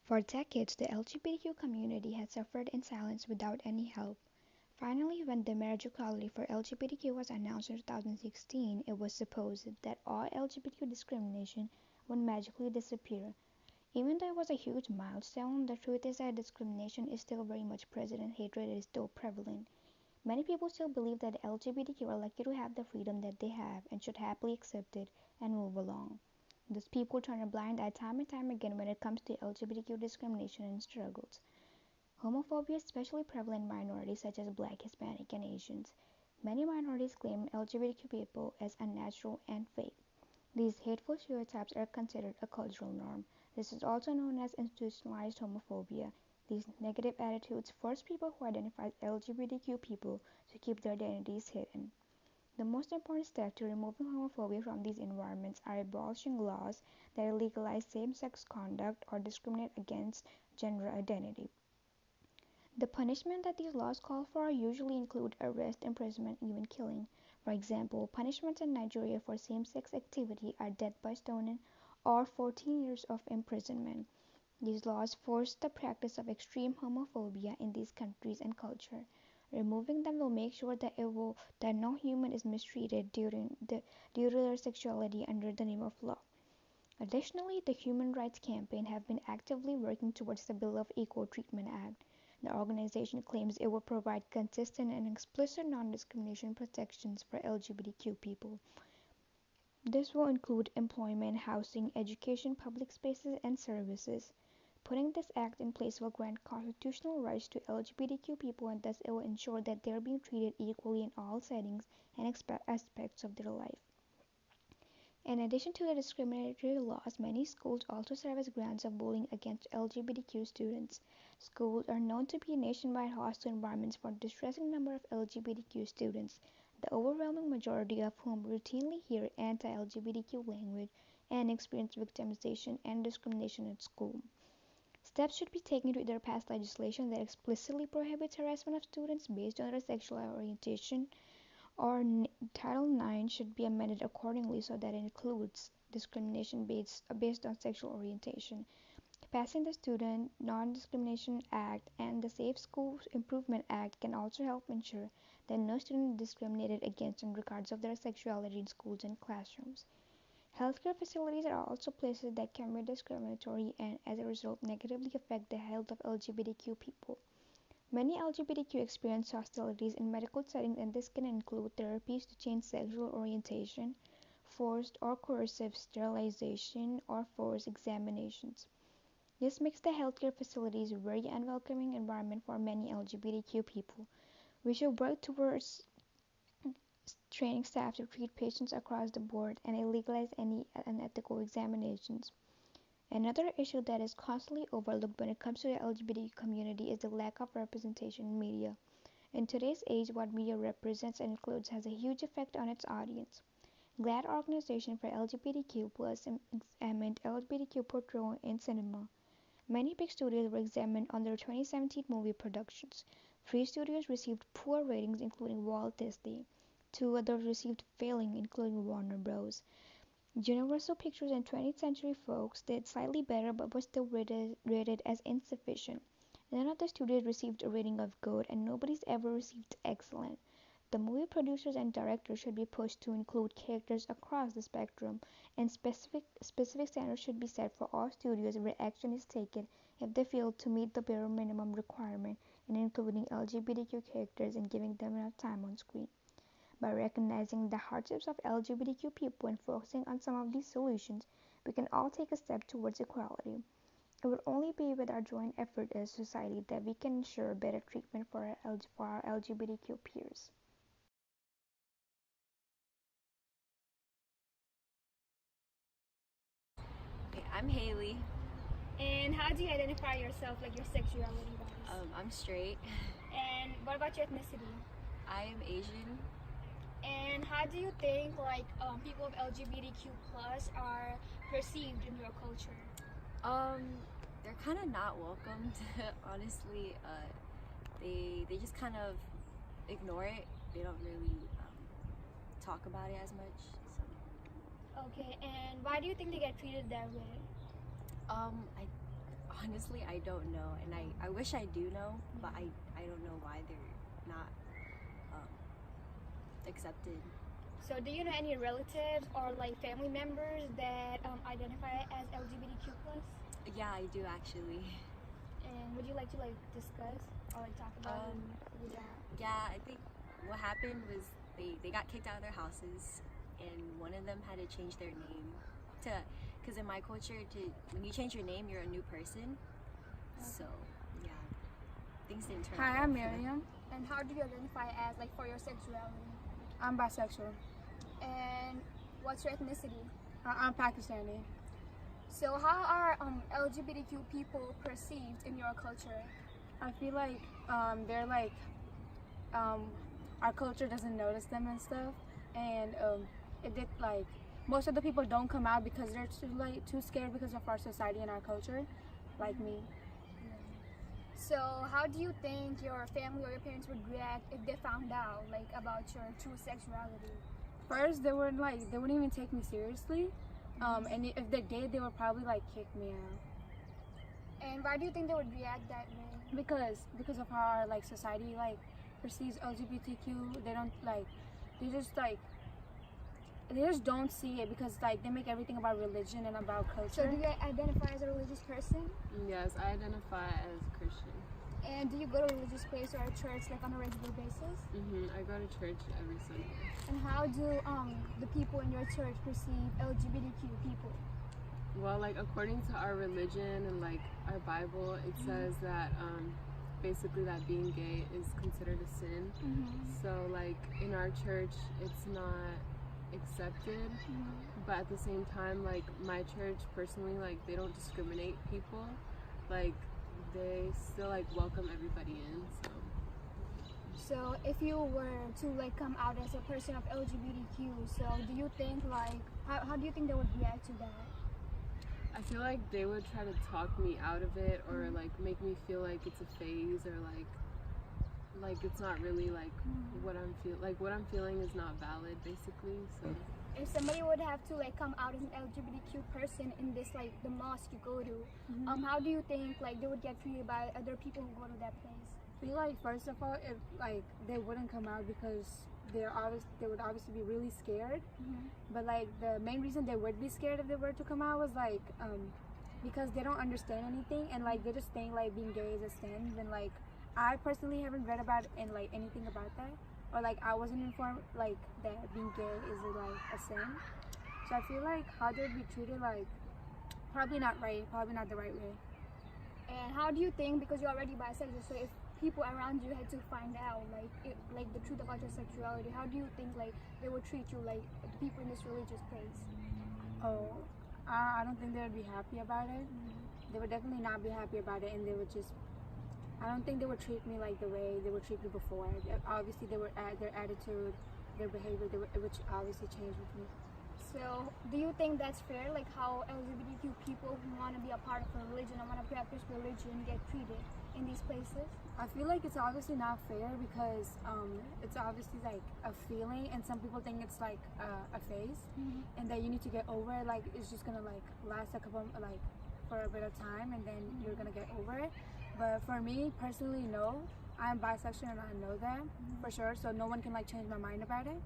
For decades, the LGBTQ community has suffered in silence without any help. Finally, when the marriage equality for LGBTQ was announced in 2016, it was supposed that all LGBTQ discrimination would magically disappear. Even though it was a huge milestone, the truth is that discrimination is still very much present and hatred is still prevalent. Many people still believe that the LGBTQ are lucky to have the freedom that they have and should happily accept it and move along. These people turn a blind eye time and time again when it comes to LGBTQ discrimination and struggles. Homophobia is especially prevalent in minorities such as Black, Hispanic, and Asians. Many minorities claim LGBTQ people as unnatural and fake. These hateful stereotypes are considered a cultural norm. This is also known as institutionalized homophobia. These negative attitudes force people who identify as LGBTQ people to keep their identities hidden. The most important step to removing homophobia from these environments are abolishing laws that legalize same-sex conduct or discriminate against gender identity. The punishment that these laws call for usually include arrest, imprisonment, and even killing. For example, punishments in Nigeria for same-sex activity are death by stoning or 14 years of imprisonment. These laws force the practice of extreme homophobia in these countries and culture. Removing them will make sure that no human is mistreated due to their sexuality under the name of law. Additionally, the Human Rights Campaign have been actively working towards the Bill of Equal Treatment Act. The organization claims it will provide consistent and explicit non-discrimination protections for LGBTQ people. This will include employment, housing, education, public spaces, and services. Putting this act in place will grant constitutional rights to LGBTQ people and thus it will ensure that they are being treated equally in all settings and aspects of their life. In addition to the discriminatory laws, many schools also serve as grounds of bullying against LGBTQ students. Schools are known to be nationwide hostile environments for a distressing number of LGBTQ students, the overwhelming majority of whom routinely hear anti-LGBTQ language and experience victimization and discrimination at school. Steps should be taken to either pass legislation that explicitly prohibits harassment of students based on their sexual orientation, or Title IX should be amended accordingly so that it includes discrimination based on sexual orientation. Passing the Student Non-Discrimination Act and the Safe Schools Improvement Act can also help ensure that no student is discriminated against in regards of their sexuality in schools and classrooms. Healthcare facilities are also places that can be discriminatory and, as a result, negatively affect the health of LGBTQ people. Many LGBTQ experience hostilities in medical settings, and this can include therapies to change sexual orientation, forced or coercive sterilization, or forced examinations. This makes the healthcare facilities a very unwelcoming environment for many LGBTQ people. We should work towards training staff to treat patients across the board and legalize any unethical examinations. Another issue that is constantly overlooked when it comes to the LGBT community is the lack of representation in media. In today's age, what media represents and includes has a huge effect on its audience. GLAAD organization for LGBTQ plus examined LGBTQ portrayal in cinema. Many big studios were examined on their 2017 movie productions. Three studios received poor ratings, including Walt Disney. Two others received failing, including Warner Bros. Universal Pictures and 20th Century Fox did slightly better but was still rated as insufficient. None of the studios received a rating of good, and nobody's ever received excellent. The movie producers and directors should be pushed to include characters across the spectrum, and specific standards should be set for all studios where action is taken if they fail to meet the bare minimum requirement in including LGBTQ characters and giving them enough time on screen. By recognizing the hardships of LGBTQ people and focusing on some of these solutions, we can all take a step towards equality. It will only be with our joint effort as a society that we can ensure better treatment for our LGBTQ peers. Okay, I'm Haley. And how do you identify yourself, like your sexuality wise? I'm straight. And what about your ethnicity? I am Asian. And how do you think people of LGBTQ plus are perceived in your culture? They're kind of not welcomed. Honestly, they just kind of ignore it. They don't really talk about it as much. So. Okay, and why do you think they get treated that way? I honestly, I don't know, and I wish I do know, but I don't know why they're not accepted. So, do you know any relatives or like family members that identify as LGBTQ plus? Yeah, I do actually. And would you like to like discuss or like talk about who that? Yeah, I think what happened was they got kicked out of their houses, and one of them had to change their name to, because in my culture, when you change your name, you're a new person. So yeah, things didn't turn out. Hi, well I'm for them. Miriam. And how do you identify as like for your sexuality? I'm bisexual. And what's your ethnicity? I'm Pakistani. So, how are LGBTQ people perceived in your culture? I feel like they're like our culture doesn't notice them and stuff, and it did like most of the people don't come out because they're too scared because of our society and our culture, like me. So, how do you think your family or your parents would react if they found out like about your true sexuality? First, they wouldn't even take me seriously, and if they did, they would probably like kick me out. And why do you think they would react that way? Because of how our like society like perceives LGBTQ, they just don't see it because like they make everything about religion and about So, culture. do you identify as a religious person? Yes, I identify as Christian. And do you go to a religious place or a church like on a regular basis? I go to church every Sunday. And how do the people in your church perceive LGBTQ people? Well, like according to our religion and like our Bible, it says that basically that being gay is considered a sin. So like in our church, it's not accepted, but at the same time, like my church personally, like they don't discriminate people, like they still like welcome everybody in. So if you were to like come out as a person of LGBTQ, so do you think like how do you think they would react to that? I feel like they would try to talk me out of it, or like make me feel like it's a phase, or like it's not really like what I'm feeling is not valid, basically. So If somebody would have to like come out as an LGBTQ person in this like the mosque you go to, how do you think like they would get treated by other people who go to that place? I feel like first of all, if like they wouldn't come out because they would obviously be really scared. But like the main reason they would be scared if they were to come out was like because they don't understand anything, and like they just think like being gay is a sin. And like I personally haven't read about and like anything about that, or like I wasn't informed like that being gay is like a sin. So I feel like how they'd be treated like probably not the right way. And how do you think, because you're already bisexual, so if people around you had to find out like the truth about your sexuality, how do you think like they would treat you, like the people in this religious place? Oh, I don't think they would be happy about it. They would definitely not be happy about it, and they would just, I don't think they would treat me like the way they would treat me before. Obviously, their attitude, their behavior, it would obviously change with me. So do you think that's fair, like how LGBTQ people who want to be a part of a religion and want to practice religion get treated in these places? I feel like it's obviously not fair because it's obviously like a feeling, and some people think it's like a phase, and that you need to get over it. Like it's just gonna like last for a bit of time, and then you're gonna get over it. But for me personally, no. I'm bisexual and I know that for sure, so no one can like change my mind about it.